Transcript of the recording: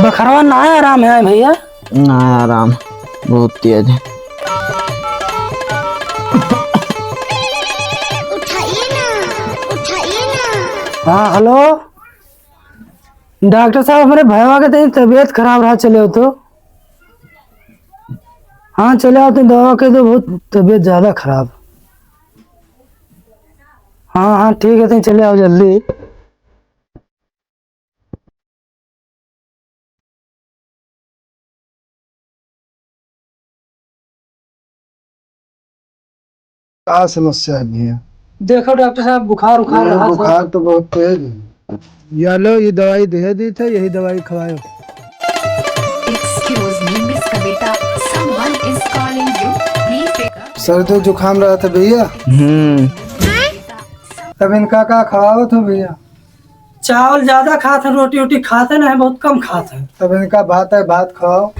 बखरवा ना है आराम है भैया? ना आराम बहुत तेज है। हाँ हेलो डॉक्टर साहब, हमारे भैया के तेरी तबीयत खराब रहा, चले हो तो? हाँ चले आओ, तो दवा के तो बहुत तबीयत ज्यादा खराब। हाँ हाँ ठीक है, तो चले आओ जल्दी। क्या समस्या है भैया? देखो डॉक्टर साहब, बुखार उखार रहा था। बुखार तो बहुत तेज है। या लो, ये दवाई दे दी थे, यही दवाई खवाओ। Excuse me, Miss Kavita. Someone is calling you. Please pick up. सर्दी जुकाम रहा था भैया, तब इनका क्या खवाओ तो भैया? चावल ज्यादा खाते हैं, रोटी वोटी खाते ना है, बहुत कम खाते हैं। तब इनका भात है, भात खाओ।